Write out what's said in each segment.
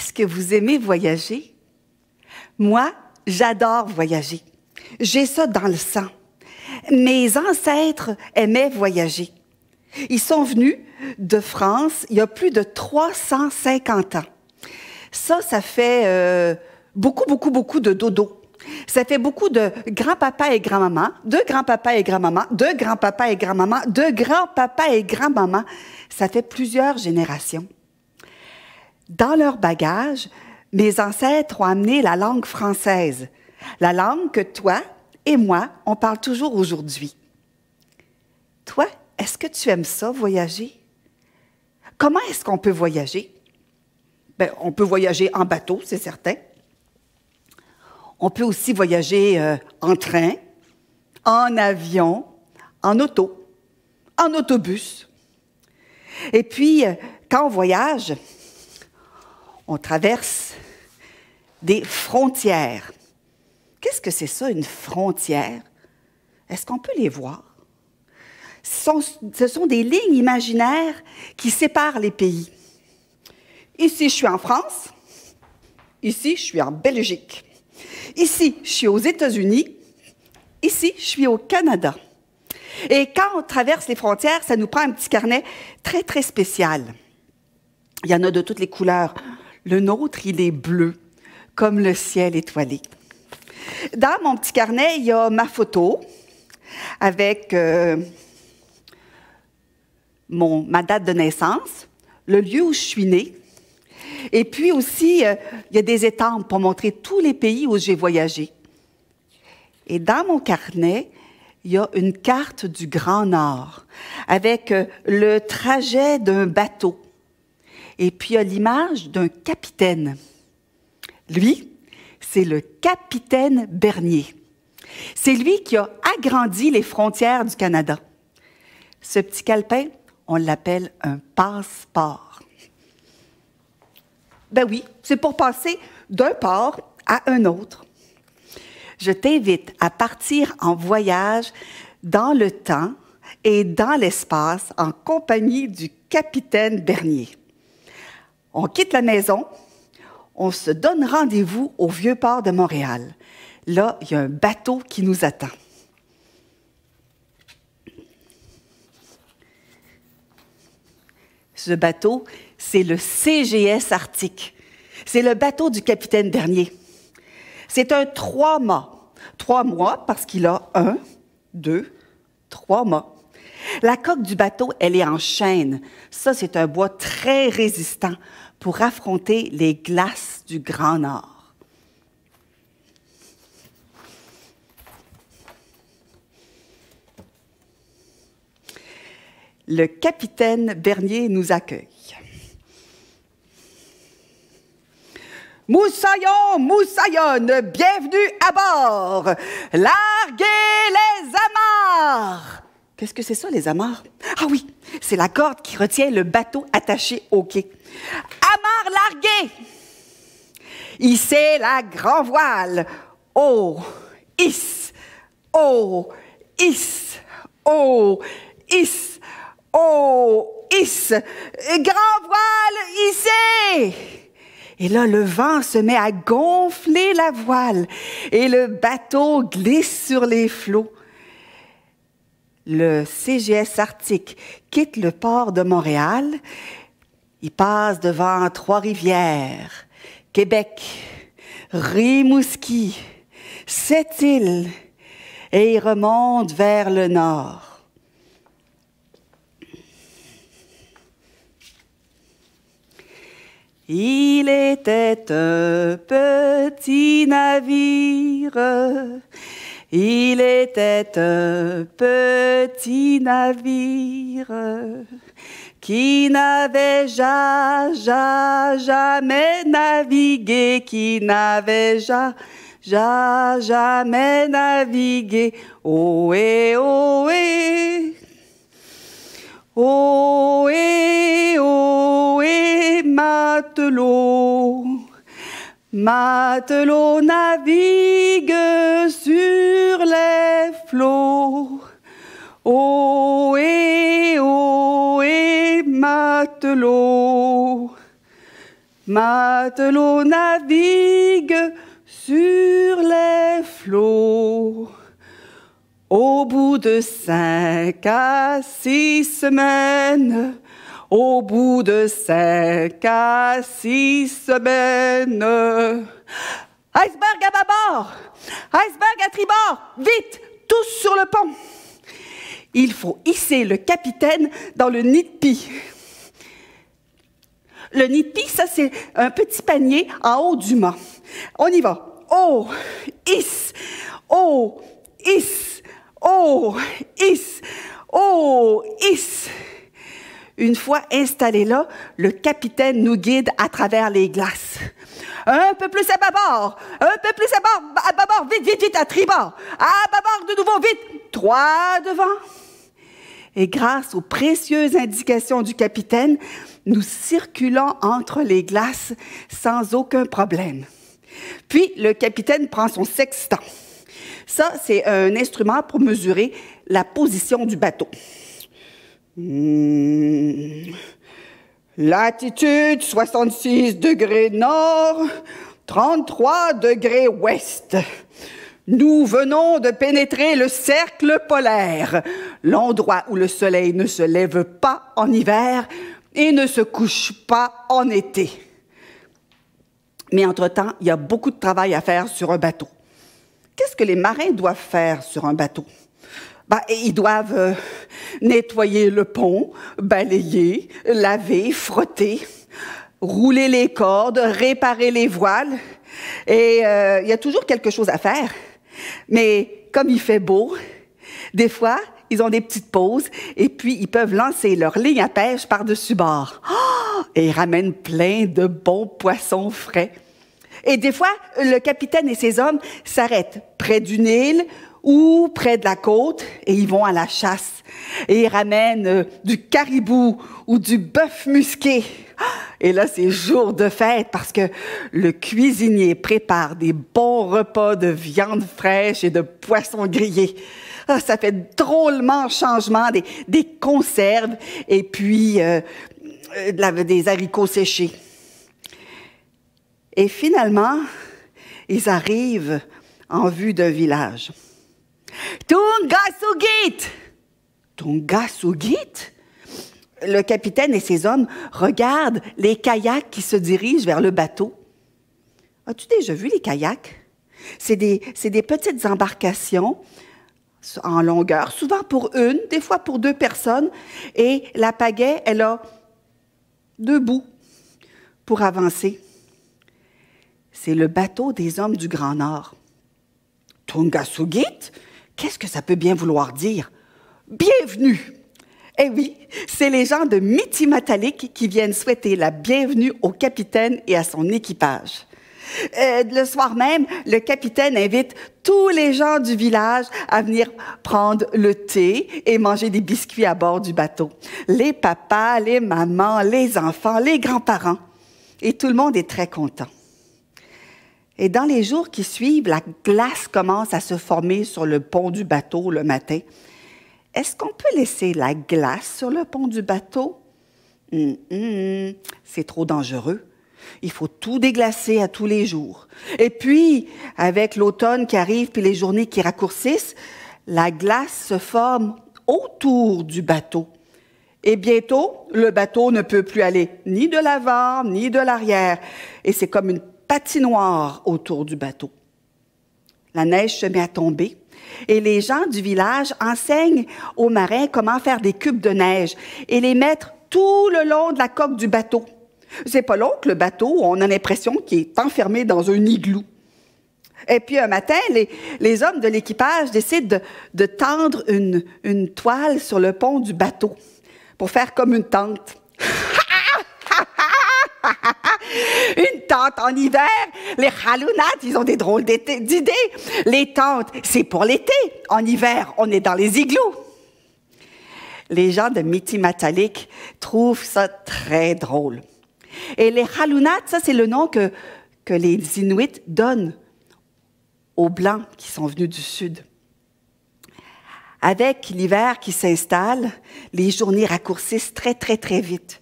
Est-ce que vous aimez voyager? Moi, j'adore voyager. J'ai ça dans le sang. Mes ancêtres aimaient voyager. Ils sont venus de France il y a plus de 350 ans. Ça fait beaucoup de dodo. Ça fait beaucoup de grand-papa et grand-maman, de grand-papa et grand-maman, de grand-papa et grand-maman, de grand-papa et grand-maman. Ça fait plusieurs générations. Dans leur bagage, mes ancêtres ont amené la langue française, la langue que toi et moi, on parle toujours aujourd'hui. Toi, est-ce que tu aimes ça, voyager? Comment est-ce qu'on peut voyager? Bien, on peut voyager en bateau, c'est certain. On peut aussi voyager en train, en avion, en auto, en autobus. Et puis, quand on voyage, on traverse des frontières. Qu'est-ce que c'est ça, une frontière? Est-ce qu'on peut les voir? Ce sont des lignes imaginaires qui séparent les pays. Ici, je suis en France. Ici, je suis en Belgique. Ici, je suis aux États-Unis. Ici, je suis au Canada. Et quand on traverse les frontières, ça nous prend un petit carnet très, très spécial. Il y en a de toutes les couleurs. Le nôtre, il est bleu, comme le ciel étoilé. Dans mon petit carnet, il y a ma photo avec ma date de naissance, le lieu où je suis née. Et puis aussi, il y a des étampes pour montrer tous les pays où j'ai voyagé. Et dans mon carnet, il y a une carte du Grand Nord avec le trajet d'un bateau. Et puis, il y a l'image d'un capitaine. Lui, c'est le capitaine Bernier. C'est lui qui a agrandi les frontières du Canada. Ce petit calepin, on l'appelle un passeport. Ben oui, c'est pour passer d'un port à un autre. Je t'invite à partir en voyage dans le temps et dans l'espace en compagnie du capitaine Bernier. On quitte la maison, on se donne rendez-vous au Vieux-Port de Montréal. Là, il y a un bateau qui nous attend. Ce bateau, c'est le CGS Arctique. C'est le bateau du capitaine Bernier. C'est un 3 mâts. 3 mois parce qu'il a 1, 2, 3 mâts. La coque du bateau, elle est en chêne. Ça, c'est un bois très résistant pour affronter les glaces du Grand Nord. Le capitaine Bernier nous accueille. Moussaillons, moussaillonnes, bienvenue à bord. Larguez les amarres. Qu'est-ce que c'est ça, les amarres? Ah oui, c'est la corde qui retient le bateau attaché au quai. Amarres larguées. Hissez la grand voile. Oh, hisse, oh, hisse, oh, hisse, oh, hisse. Grand voile, hissez. Et là, le vent se met à gonfler la voile et le bateau glisse sur les flots. Le CGS Arctique quitte le port de Montréal. Il passe devant Trois-Rivières, Québec, Rimouski, Sept-Îles et il remonte vers le nord. Il était un petit navire, il était un petit navire qui n'avait jamais navigué, qui n'avait jamais navigué. Ohé, ohé, ohé, ohé, matelot. Matelot navigue sur les flots. Ohé, ohé, matelot. Matelot navigue sur les flots. Au bout de 5 à 6 semaines, au bout de 5 à 6 semaines. Iceberg à bâbord, iceberg à tribord, vite, tous sur le pont. Il faut hisser le capitaine dans le nid de pie. Le nid de pie, ça c'est un petit panier en haut du mât. On y va. Oh, hisse, oh, hisse, oh, hisse, oh, hisse. Une fois installé là, le capitaine nous guide à travers les glaces. Un peu plus à bâbord, un peu plus à bâbord, vite, vite, vite, à tribord, à bâbord de nouveau, vite, 3 devant. Et grâce aux précieuses indications du capitaine, nous circulons entre les glaces sans aucun problème. Puis, le capitaine prend son sextant. Ça, c'est un instrument pour mesurer la position du bateau. Latitude 66 degrés nord, 33 degrés ouest. Nous venons de pénétrer le cercle polaire, l'endroit où le soleil ne se lève pas en hiver et ne se couche pas en été. Mais entre-temps, il y a beaucoup de travail à faire sur un bateau. Qu'est-ce que les marins doivent faire sur un bateau? Ils doivent nettoyer le pont, balayer, laver, frotter, rouler les cordes, réparer les voiles. Et il y a toujours quelque chose à faire. Mais comme il fait beau, des fois, ils ont des petites pauses et puis ils peuvent lancer leur ligne à pêche par-dessus bord. Oh! Et ils ramènent plein de bons poissons frais. Et des fois, le capitaine et ses hommes s'arrêtent près d'une île ou près de la côte et ils vont à la chasse. Et ils ramènent du caribou ou du bœuf musqué. Et là, c'est jour de fête parce que le cuisinier prépare des bons repas de viande fraîche et de poissons grillés. Ah, ça fait drôlement changement, des conserves et puis des haricots séchés. Et finalement, ils arrivent en vue d'un village. Tungasugit! Tungasugit? Le capitaine et ses hommes regardent les kayaks qui se dirigent vers le bateau. As-tu déjà vu les kayaks? C'est des petites embarcations en longueur, souvent pour une, des fois pour 2 personnes, et la pagaie, elle a 2 bouts pour avancer. C'est le bateau des hommes du Grand Nord. Tungasugit? Qu'est-ce que ça peut bien vouloir dire? Bienvenue! Eh oui, c'est les gens de Mitimatalik qui viennent souhaiter la bienvenue au capitaine et à son équipage. Le soir même, le capitaine invite tous les gens du village à venir prendre le thé et manger des biscuits à bord du bateau. Les papas, les mamans, les enfants, les grands-parents. Et tout le monde est très content. Et dans les jours qui suivent, la glace commence à se former sur le pont du bateau le matin. Est-ce qu'on peut laisser la glace sur le pont du bateau? C'est trop dangereux. Il faut tout déglacer à tous les jours. Et puis, avec l'automne qui arrive puis les journées qui raccourcissent, la glace se forme autour du bateau. Et bientôt, le bateau ne peut plus aller ni de l'avant ni de l'arrière. Et c'est comme une patinoire autour du bateau. La neige se met à tomber et les gens du village enseignent aux marins comment faire des cubes de neige et les mettre tout le long de la coque du bateau. C'est pas long que le bateau, on a l'impression qu'il est enfermé dans un igloo. Et puis un matin, les hommes de l'équipage décident de tendre une toile sur le pont du bateau pour faire comme une tente. Une tente en hiver, les halounats, ils ont des drôles d'idées. Les tentes, c'est pour l'été. En hiver, on est dans les igloos. Les gens de Mitimatalik trouvent ça très drôle. Et les halounats, ça c'est le nom que les Inuits donnent aux Blancs qui sont venus du Sud. Avec l'hiver qui s'installe, les journées raccourcissent très, très, très vite.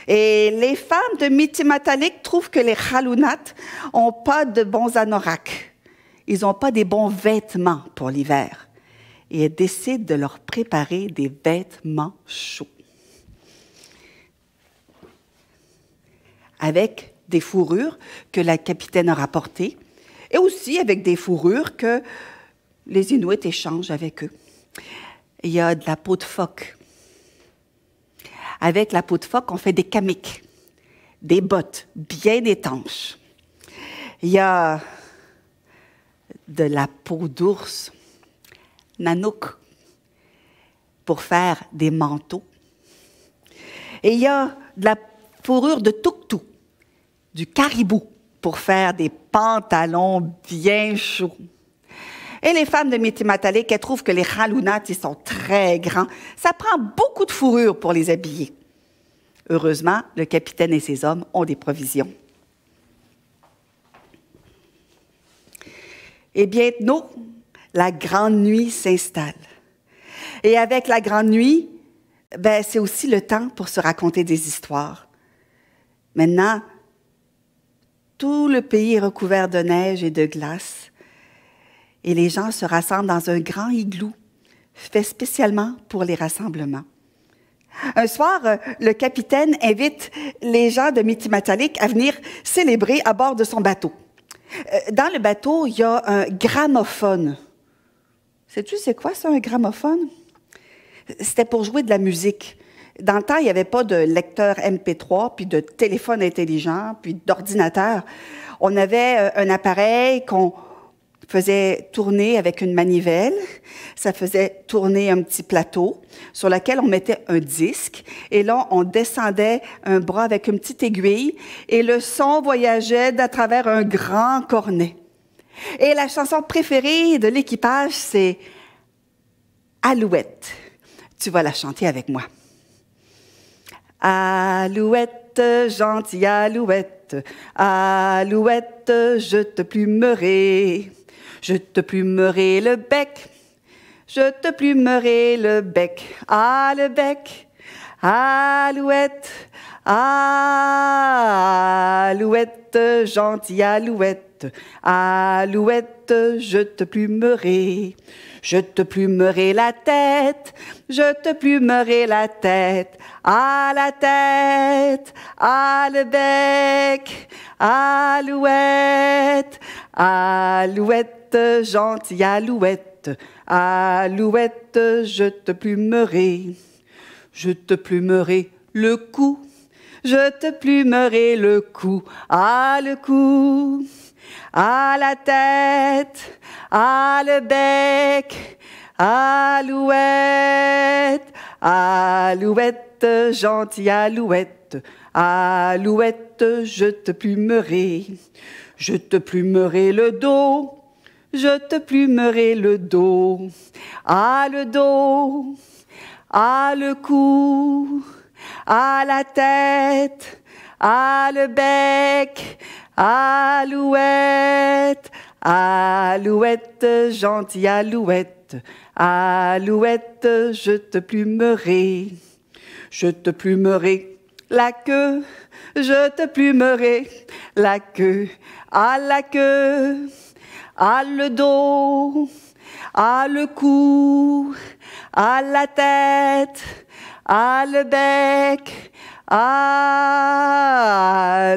Et les femmes de Mitimatalik trouvent que les Khalounat n'ont pas de bons anoraks. Ils n'ont pas des bons vêtements pour l'hiver. Et elles décident de leur préparer des vêtements chauds. Avec des fourrures que la capitaine a rapportées et aussi avec des fourrures que les Inuits échangent avec eux. Il y a de la peau de phoque. Avec la peau de phoque, on fait des kamiks, des bottes bien étanches. Il y a de la peau d'ours, nanook, pour faire des manteaux. Et il y a de la fourrure de tuktuk, du caribou, pour faire des pantalons bien chauds. Et les femmes de Mitimatalik, elles trouvent que les Khalounat, ils sont très grands. Ça prend beaucoup de fourrure pour les habiller. Heureusement, le capitaine et ses hommes ont des provisions. Et bientôt, la grande nuit s'installe. Et avec la grande nuit, c'est aussi le temps pour se raconter des histoires. Maintenant, tout le pays est recouvert de neige et de glace. Et les gens se rassemblent dans un grand igloo, fait spécialement pour les rassemblements. Un soir, le capitaine invite les gens de Mitimatalik à venir célébrer à bord de son bateau. Dans le bateau, il y a un gramophone. Sais-tu c'est quoi ça, un gramophone? C'était pour jouer de la musique. Dans le temps, il n'y avait pas de lecteur MP3, puis de téléphone intelligent, puis d'ordinateur. On avait un appareil qu'on faisait tourner avec une manivelle. Ça faisait tourner un petit plateau sur lequel on mettait un disque. Et là, on descendait un bras avec une petite aiguille et le son voyageait à travers un grand cornet. Et la chanson préférée de l'équipage, c'est « Alouette ». Tu vas la chanter avec moi. Alouette, gentille alouette, alouette, je te plumerai. Je te plumerai le bec, je te plumerai le bec. Ah, le bec, alouette, alouette, gentille alouette, alouette, je te plumerai. Je te plumerai la tête, je te plumerai la tête, à la tête, à le bec, alouette, alouette, gentille alouette, alouette, je te plumerai. Je te plumerai le cou, je te plumerai le cou, à le cou. À la tête, à le bec, alouette, alouette, gentille alouette, alouette, je te plumerai. Je te plumerai le dos, je te plumerai le dos, à le dos, à le cou, à la tête, à le bec, alouette, alouette, gentille alouette, alouette, je te plumerai. Je te plumerai la queue, je te plumerai la queue, à la queue, à le dos, à le cou, à la tête, à le bec,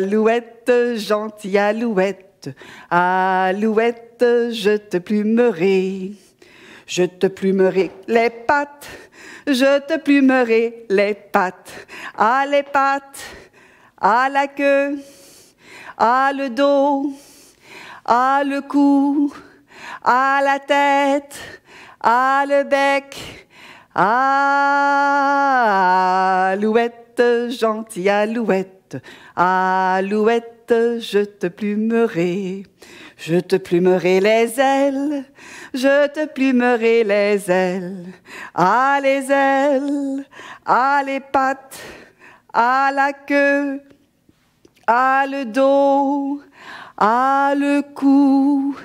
alouette, gentille alouette, alouette, je te plumerai. Je te plumerai les pattes, je te plumerai les pattes, à les pattes, à la queue, à le dos, à le cou, à la tête, à le bec, alouette, gentille alouette, alouette, je te plumerai. Je te plumerai les ailes, je te plumerai les ailes, à les ailes, à les pattes, à la queue, à le dos, à le cou,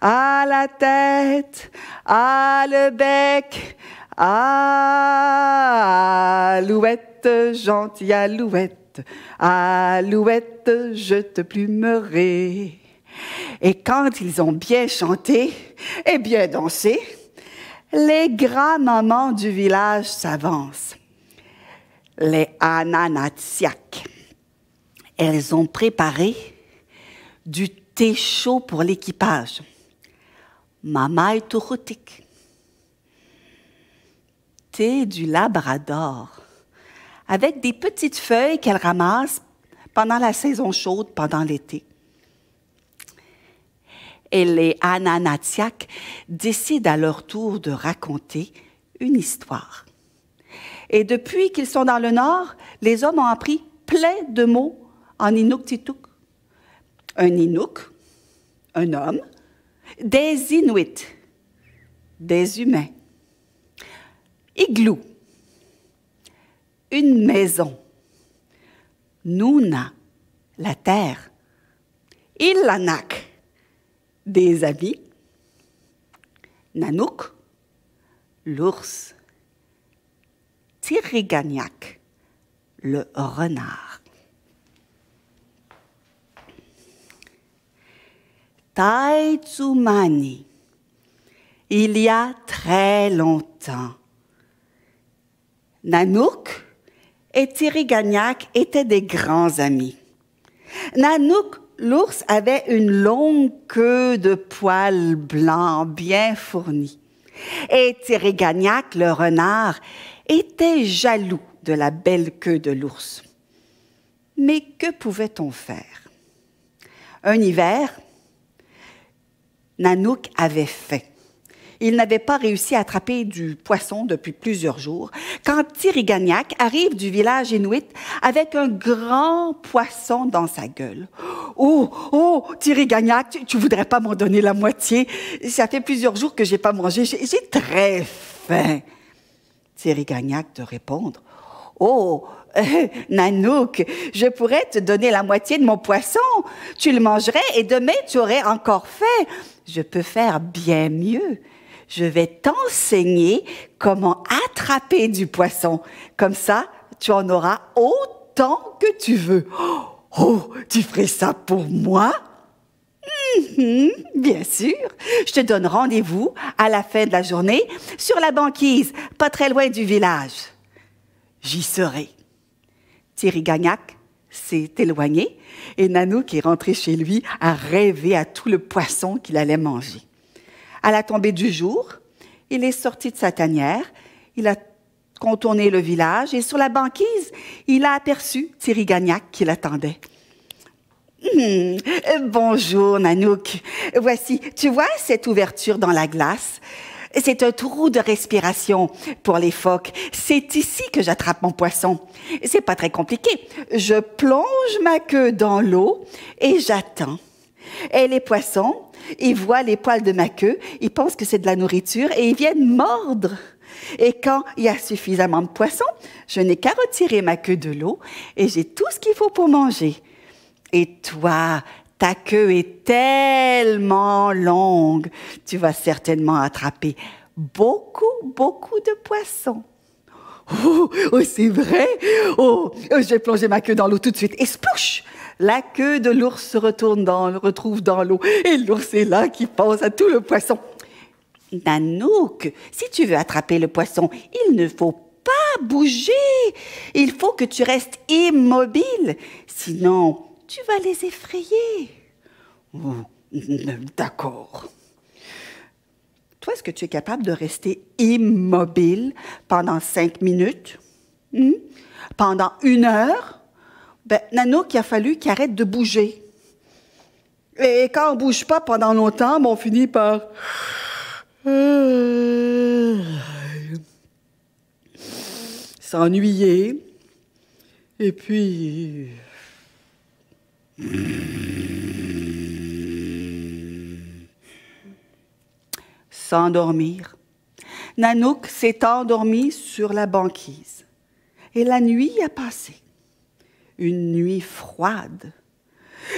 à la tête, à le bec, alouette, gentille alouette, Alouette, je te plumerai. Et quand ils ont bien chanté et bien dansé, les grands-mamans du village s'avancent. Les Ananatsiak. Elles ont préparé du thé chaud pour l'équipage. Mamaï Turutik. Thé du Labrador, avec des petites feuilles qu'elles ramassent pendant la saison chaude, pendant l'été. Et les Ananatsiak décident à leur tour de raconter une histoire. Et depuis qu'ils sont dans le Nord, les hommes ont appris plein de mots en Inuktitut. Un Inuk, un homme, des Inuits, des humains. Igloo, une maison. Nuna, la terre. Ilanak, des amis. Nanook, l'ours. Tirigagnac, le renard. Taitsumani, il y a très longtemps. Nanook et Tirigagnac étaient des grands amis. Nanook, l'ours, avait une longue queue de poils blancs bien fournis. Et Tirigagnac, le renard, était jaloux de la belle queue de l'ours. Mais que pouvait-on faire? Un hiver, Nanook avait faim. Il n'avait pas réussi à attraper du poisson depuis plusieurs jours quand Tirigagnac arrive du village inuit avec un grand poisson dans sa gueule. « Oh, Tirigagnac, tu voudrais pas m'en donner la moitié? Ça fait plusieurs jours que j'ai pas mangé, j'ai très faim. » Tirigagnac de répondre « Oh, Nanook, je pourrais te donner la moitié de mon poisson. Tu le mangerais et demain tu aurais encore faim. Je peux faire bien mieux. Je vais t'enseigner comment attraper du poisson. Comme ça, tu en auras autant que tu veux. Oh, tu ferais ça pour moi? Bien sûr. Je te donne rendez-vous à la fin de la journée sur la banquise, pas très loin du village. J'y serai. Tirigagnac s'est éloigné et Nanook est rentré chez lui à rêver à tout le poisson qu'il allait manger. À la tombée du jour, il est sorti de sa tanière, il a contourné le village et sur la banquise, il a aperçu Tirigagnac qui l'attendait. Bonjour, Nanook. Voici, tu vois cette ouverture dans la glace? C'est un trou de respiration pour les phoques. C'est ici que j'attrape mon poisson. C'est pas très compliqué. Je plonge ma queue dans l'eau et j'attends. Et les poissons, ils voient les poils de ma queue, ils pensent que c'est de la nourriture et ils viennent mordre. Et quand il y a suffisamment de poissons, je n'ai qu'à retirer ma queue de l'eau et j'ai tout ce qu'il faut pour manger. Et toi, ta queue est tellement longue, tu vas certainement attraper beaucoup de poissons. Oh, c'est vrai? Oh, je vais plonger ma queue dans l'eau tout de suite. Et splouch! La queue de l'ours se retrouve dans l'eau. Et l'ours est là qui pense à tout le poisson. Nanook, si tu veux attraper le poisson, il ne faut pas bouger. Il faut que tu restes immobile. Sinon, tu vas les effrayer. Oh, d'accord. Toi, est-ce que tu es capable de rester immobile pendant 5 minutes? Pendant 1 heure? Ben, Nanook, il a fallu qu'il arrête de bouger. Et quand on ne bouge pas pendant longtemps, on finit par s'ennuyer. Et puis s'endormir. Nanook s'est endormi sur la banquise. Et la nuit a passé. Une nuit froide.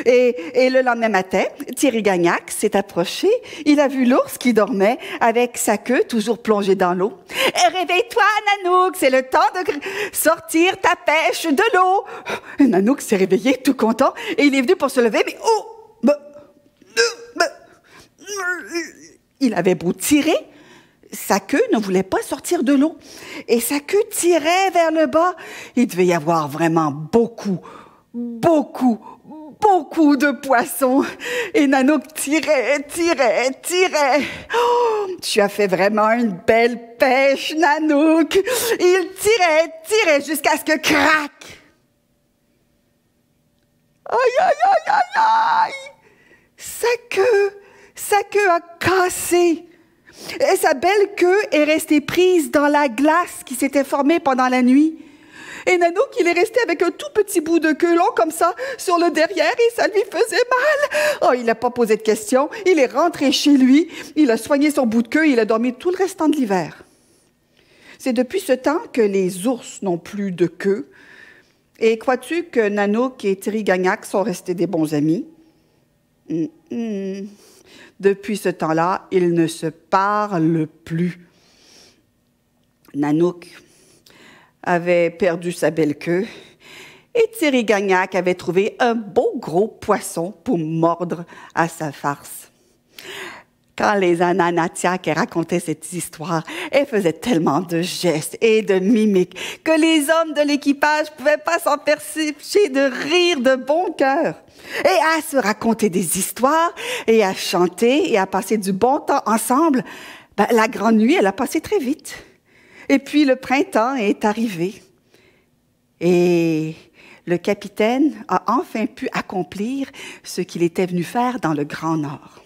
Et le lendemain matin, Thierry Gagnac s'est approché. Il a vu l'ours qui dormait avec sa queue toujours plongée dans l'eau. « Réveille-toi, Nanook, c'est le temps de sortir ta pêche de l'eau. » Nanook s'est réveillé tout content et il est venu pour se lever, mais il avait beau tirer, sa queue ne voulait pas sortir de l'eau. Et sa queue tirait vers le bas. Il devait y avoir vraiment beaucoup de poissons. Et Nanook tirait. Oh, tu as fait vraiment une belle pêche, Nanook. Il tirait jusqu'à ce que craque. Aïe. Sa queue a cassé. Et sa belle queue est restée prise dans la glace qui s'était formée pendant la nuit. Et Nanook, il est resté avec un tout petit bout de queue long comme ça sur le derrière et ça lui faisait mal. Oh, il n'a pas posé de questions. Il est rentré chez lui. Il a soigné son bout de queue et il a dormi tout le restant de l'hiver. C'est depuis ce temps que les ours n'ont plus de queue. Et crois-tu que Nanook et Thierry Gagnac sont restés des bons amis? Depuis ce temps-là, ils ne se parlent plus. Nanook avait perdu sa belle queue et Thierry Gagnac avait trouvé un beau gros poisson pour mordre à sa farce. Quand les Ananatiak racontaient cette histoire, elle faisait tellement de gestes et de mimiques que les hommes de l'équipage ne pouvaient pas s'empêcher de rire de bon cœur. Et à se raconter des histoires et à chanter et à passer du bon temps ensemble, la grande nuit, elle a passé très vite. Et puis le printemps est arrivé. Et le capitaine a enfin pu accomplir ce qu'il était venu faire dans le Grand Nord.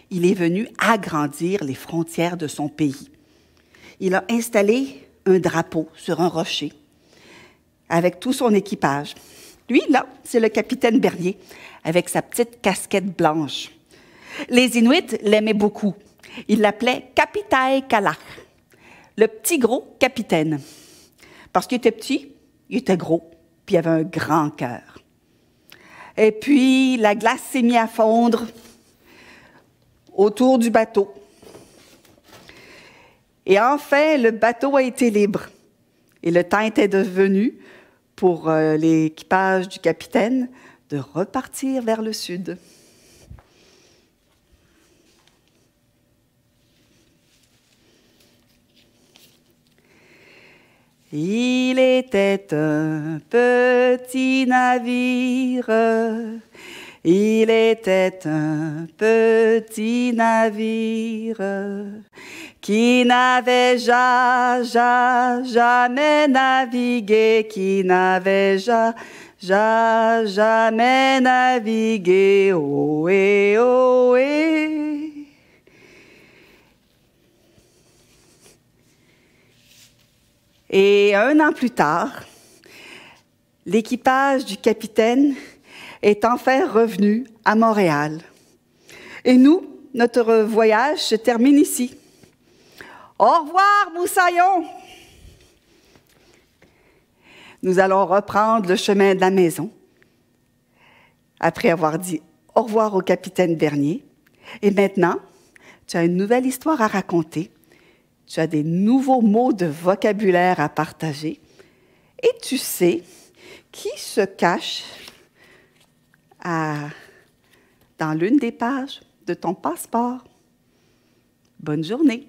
Il est venu agrandir les frontières de son pays. Il a installé un drapeau sur un rocher avec tout son équipage. Lui, là, c'est le capitaine Bernier avec sa petite casquette blanche. Les Inuits l'aimaient beaucoup. Ils l'appelaient Kapitai Kalach, le petit gros capitaine. Parce qu'il était petit, il était gros, puis il avait un grand cœur. Et puis, la glace s'est mise à fondre autour du bateau. Et enfin, le bateau a été libre. Et le temps était devenu pour l'équipage du capitaine de repartir vers le sud. Il était un petit navire, il était un petit navire qui n'avait jamais navigué, qui n'avait jamais navigué, ohé, ohé. Et un an plus tard, l'équipage du capitaine est enfin revenu à Montréal. Et nous, notre voyage se termine ici. Au revoir, Moussaillon! Nous allons reprendre le chemin de la maison, après avoir dit au revoir au capitaine Bernier. Et maintenant, tu as une nouvelle histoire à raconter. Tu as des nouveaux mots de vocabulaire à partager et tu sais qui se cache dans l'une des pages de ton passeport. Bonne journée!